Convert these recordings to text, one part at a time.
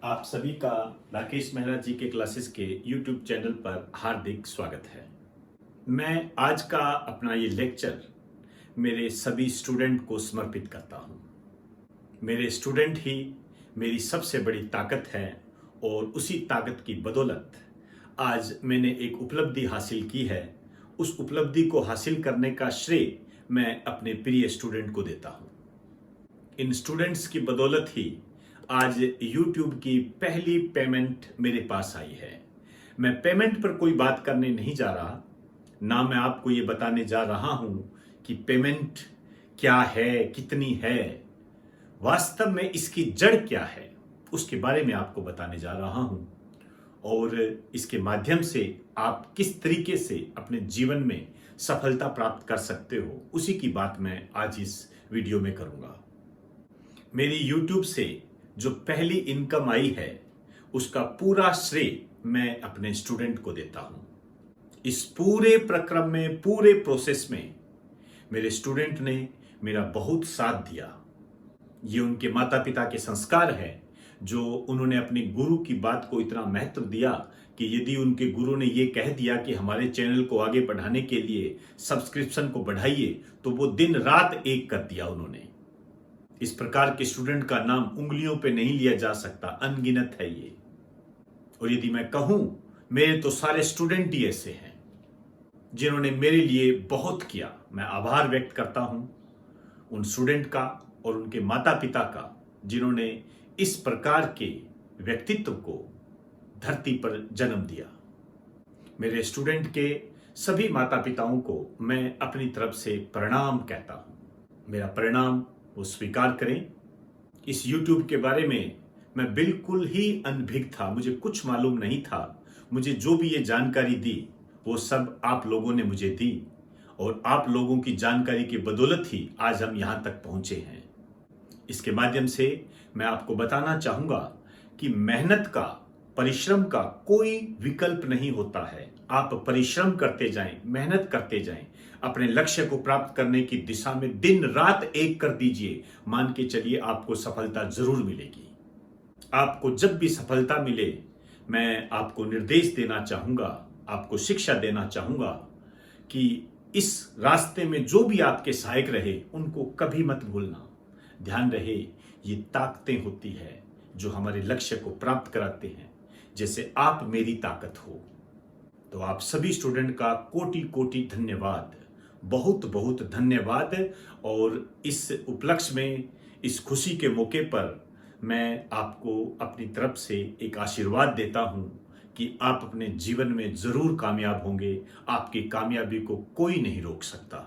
आप सभी का राकेश मेहरा जी के क्लासेस के YouTube चैनल पर हार्दिक स्वागत है। मैं आज का अपना ये लेक्चर मेरे सभी स्टूडेंट को समर्पित करता हूँ। मेरे स्टूडेंट ही मेरी सबसे बड़ी ताकत है और उसी ताकत की बदौलत आज मैंने एक उपलब्धि हासिल की है। उस उपलब्धि को हासिल करने का श्रेय मैं अपने प्रिय स्टूडेंट को देता हूँ। इन स्टूडेंट्स की बदौलत ही आज YouTube की पहली पेमेंट मेरे पास आई है। मैं पेमेंट पर कोई बात करने नहीं जा रहा, ना मैं आपको ये बताने जा रहा हूं कि पेमेंट क्या है, कितनी है, वास्तव में इसकी जड़ क्या है, उसके बारे में आपको बताने जा रहा हूं और इसके माध्यम से आप किस तरीके से अपने जीवन में सफलता प्राप्त कर सकते हो, उसी की बात मैं आज इस वीडियो में करूंगा। मेरी YouTube से जो पहली इनकम आई है उसका पूरा श्रेय मैं अपने स्टूडेंट को देता हूं। इस पूरे प्रक्रम में, पूरे प्रोसेस में मेरे स्टूडेंट ने मेरा बहुत साथ दिया। ये उनके माता पिता के संस्कार है जो उन्होंने अपने गुरु की बात को इतना महत्व दिया कि यदि उनके गुरु ने ये कह दिया कि हमारे चैनल को आगे बढ़ाने के लिए सब्सक्रिप्शन को बढ़ाइए, तो वो दिन रात एक कर दिया उन्होंने। इस प्रकार के स्टूडेंट का नाम उंगलियों पे नहीं लिया जा सकता, अनगिनत है ये। और यदि मैं कहूं, मेरे तो सारे स्टूडेंट ही ऐसे हैं जिन्होंने मेरे लिए बहुत किया। मैं आभार व्यक्त करता हूं उन स्टूडेंट का और उनके माता पिता का जिन्होंने इस प्रकार के व्यक्तित्व को धरती पर जन्म दिया। मेरे स्टूडेंट के सभी माता पिताओं को मैं अपनी तरफ से प्रणाम कहता हूं। मेरा प्रणाम वो स्वीकार करें। इस YouTube के बारे में मैं बिल्कुल ही अनभिज्ञ था, मुझे कुछ मालूम नहीं था। मुझे जो भी ये जानकारी दी वो सब आप लोगों ने मुझे दी और आप लोगों की जानकारी की बदौलत ही आज हम यहाँ तक पहुँचे हैं। इसके माध्यम से मैं आपको बताना चाहूँगा कि मेहनत का, परिश्रम का कोई विकल्प नहीं होता है। आप परिश्रम करते जाएं, मेहनत करते जाएं, अपने लक्ष्य को प्राप्त करने की दिशा में दिन रात एक कर दीजिए। मान के चलिए आपको सफलता जरूर मिलेगी। आपको जब भी सफलता मिले, मैं आपको निर्देश देना चाहूंगा, आपको शिक्षा देना चाहूंगा कि इस रास्ते में जो भी आपके सहायक रहे उनको कभी मत भूलना। ध्यान रहे, ये ताकतें होती है जो हमारे लक्ष्य को प्राप्त कराते हैं, जैसे आप मेरी ताकत हो। तो आप सभी स्टूडेंट का कोटि कोटि धन्यवाद, बहुत बहुत धन्यवाद। और इस उपलक्ष्य में, इस खुशी के मौके पर मैं आपको अपनी तरफ से एक आशीर्वाद देता हूं कि आप अपने जीवन में जरूर कामयाब होंगे। आपकी कामयाबी को कोई नहीं रोक सकता।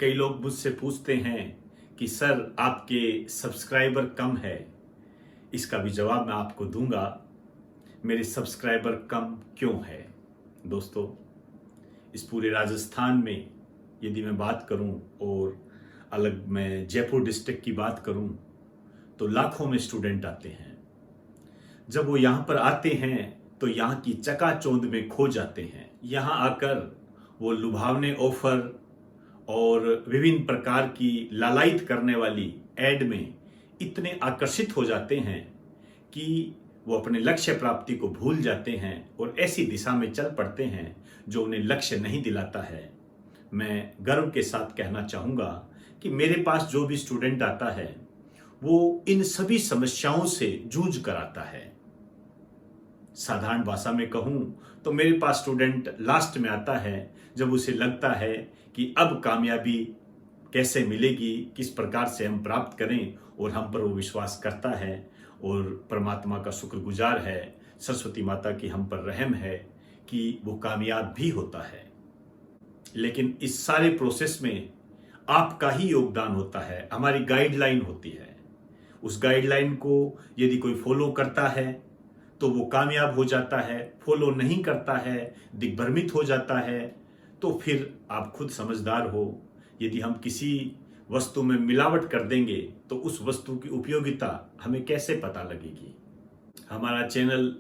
कई लोग मुझसे पूछते हैं कि सर आपके सब्सक्राइबर कम है। इसका भी जवाब मैं आपको दूंगा। मेरे सब्सक्राइबर कम क्यों है दोस्तों? इस पूरे राजस्थान में यदि मैं बात करूं और अलग मैं जयपुर डिस्ट्रिक्ट की बात करूं तो लाखों में स्टूडेंट आते हैं। जब वो यहाँ पर आते हैं तो यहाँ की चकाचौंध में खो जाते हैं। यहाँ आकर वो लुभावने ऑफर और विभिन्न प्रकार की लालायित करने वाली एड में इतने आकर्षित हो जाते हैं कि वो अपने लक्ष्य प्राप्ति को भूल जाते हैं और ऐसी दिशा में चल पड़ते हैं जो उन्हें लक्ष्य नहीं दिलाता है। मैं गर्व के साथ कहना चाहूँगा कि मेरे पास जो भी स्टूडेंट आता है वो इन सभी समस्याओं से जूझ कर आता है। साधारण भाषा में कहूँ तो मेरे पास स्टूडेंट लास्ट में आता है जब उसे लगता है कि अब कामयाबी कैसे मिलेगी, किस प्रकार से हम प्राप्त करें, और हम पर वो विश्वास करता है और परमात्मा का शुक्रगुजार है, सरस्वती माता की हम पर रहम है कि वो कामयाब भी होता है। लेकिन इस सारे प्रोसेस में आपका ही योगदान होता है, हमारी गाइडलाइन होती है। उस गाइडलाइन को यदि कोई फॉलो करता है तो वो कामयाब हो जाता है, फॉलो नहीं करता है, दिग्भ्रमित हो जाता है, तो फिर आप खुद समझदार हो। यदि हम किसी वस्तु में मिलावट कर देंगे तो उस वस्तु की उपयोगिता हमें कैसे पता लगेगी? हमारा चैनल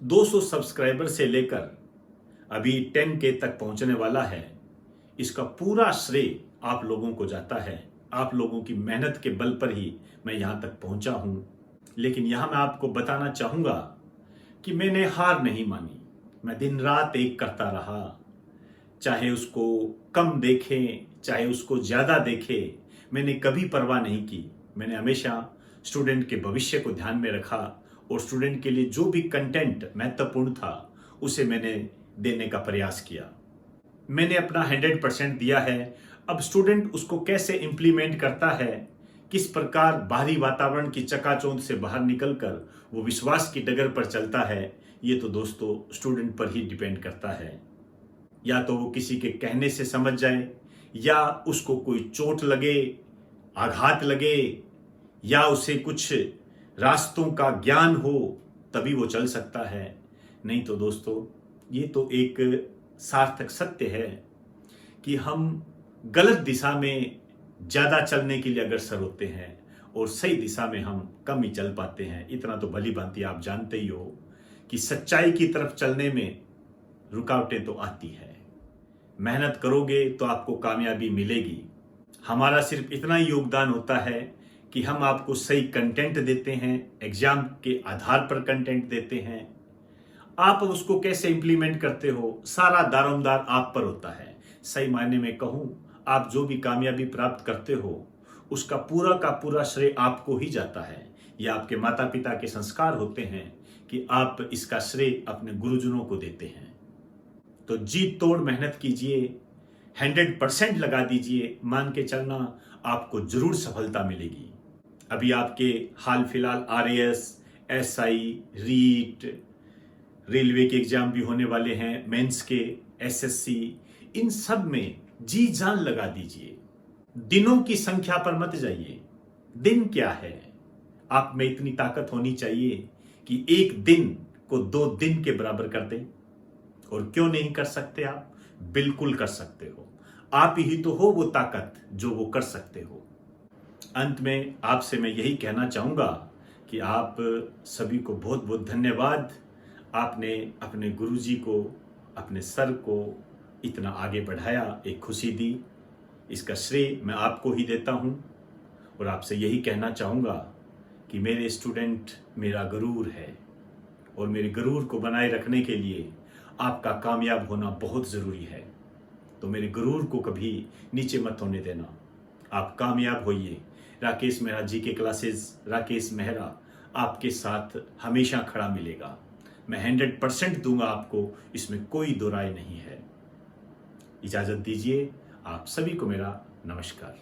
200 सब्सक्राइबर से लेकर अभी 10K तक पहुंचने वाला है। इसका पूरा श्रेय आप लोगों को जाता है। आप लोगों की मेहनत के बल पर ही मैं यहाँ तक पहुंचा हूँ। लेकिन यहां मैं आपको बताना चाहूंगा कि मैंने हार नहीं मानी। मैं दिन रात एक करता रहा, चाहे उसको कम देखें चाहे उसको ज्यादा देखें, मैंने कभी परवाह नहीं की। मैंने हमेशा स्टूडेंट के भविष्य को ध्यान में रखा और स्टूडेंट के लिए जो भी कंटेंट महत्वपूर्ण था उसे मैंने देने का प्रयास किया। मैंने अपना 100% दिया है। अब स्टूडेंट उसको कैसे इंप्लीमेंट करता है, किस प्रकार बाहरी वातावरण की चकाचौंध से बाहर निकलकर वो विश्वास की डगर पर चलता है, ये तो दोस्तों स्टूडेंट पर ही डिपेंड करता है। या तो वो किसी के कहने से समझ जाए, या उसको कोई चोट लगे, आघात लगे, या उसे कुछ रास्तों का ज्ञान हो, तभी वो चल सकता है। नहीं तो दोस्तों ये तो एक सार्थक सत्य है कि हम गलत दिशा में ज्यादा चलने के लिए अग्रसर होते हैं और सही दिशा में हम कम ही चल पाते हैं। इतना तो भली भांति आप जानते ही हो कि सच्चाई की तरफ चलने में रुकावटें तो आती है। मेहनत करोगे तो आपको कामयाबी मिलेगी। हमारा सिर्फ इतना ही योगदान होता है कि हम आपको सही कंटेंट देते हैं, एग्जाम के आधार पर कंटेंट देते हैं। आप उसको कैसे इंप्लीमेंट करते हो, सारा दारोमदार आप पर होता है। सही मायने में कहूं, आप जो भी कामयाबी प्राप्त करते हो उसका पूरा का पूरा श्रेय आपको ही जाता है। यह आपके माता पिता के संस्कार होते हैं कि आप इसका श्रेय अपने गुरुजनों को देते हैं। तो जी तोड़ मेहनत कीजिए, 100% लगा दीजिए, मान के चलना आपको जरूर सफलता मिलेगी। अभी आपके हाल फिलहाल RAS, SI, रीट, रेलवे के एग्जाम भी होने वाले हैं, मेंस के, SSC, इन सब में जी जान लगा दीजिए। दिनों की संख्या पर मत जाइए। दिन क्या है, आप में इतनी ताकत होनी चाहिए कि एक दिन को 2 दिन के बराबर कर दें। और क्यों नहीं कर सकते आप? बिल्कुल कर सकते हो। आप ही तो हो वो ताकत जो वो कर सकते हो। अंत में आपसे मैं यही कहना चाहूंगा कि आप सभी को बहुत बहुत धन्यवाद। आपने अपने गुरुजी को, अपने सर को इतना आगे बढ़ाया, एक खुशी दी। इसका श्रेय मैं आपको ही देता हूं और आपसे यही कहना चाहूंगा कि मेरे स्टूडेंट मेरा गरूर है और मेरे गरूर को बनाए रखने के लिए आपका कामयाब होना बहुत ज़रूरी है। तो मेरे गरूर को कभी नीचे मत होने देना। आप कामयाब होइए। राकेश मेहरा जी के क्लासेस, राकेश मेहरा आपके साथ हमेशा खड़ा मिलेगा। मैं 100% दूंगा आपको, इसमें कोई दो राय नहीं है। इजाज़त दीजिए। आप सभी को मेरा नमस्कार।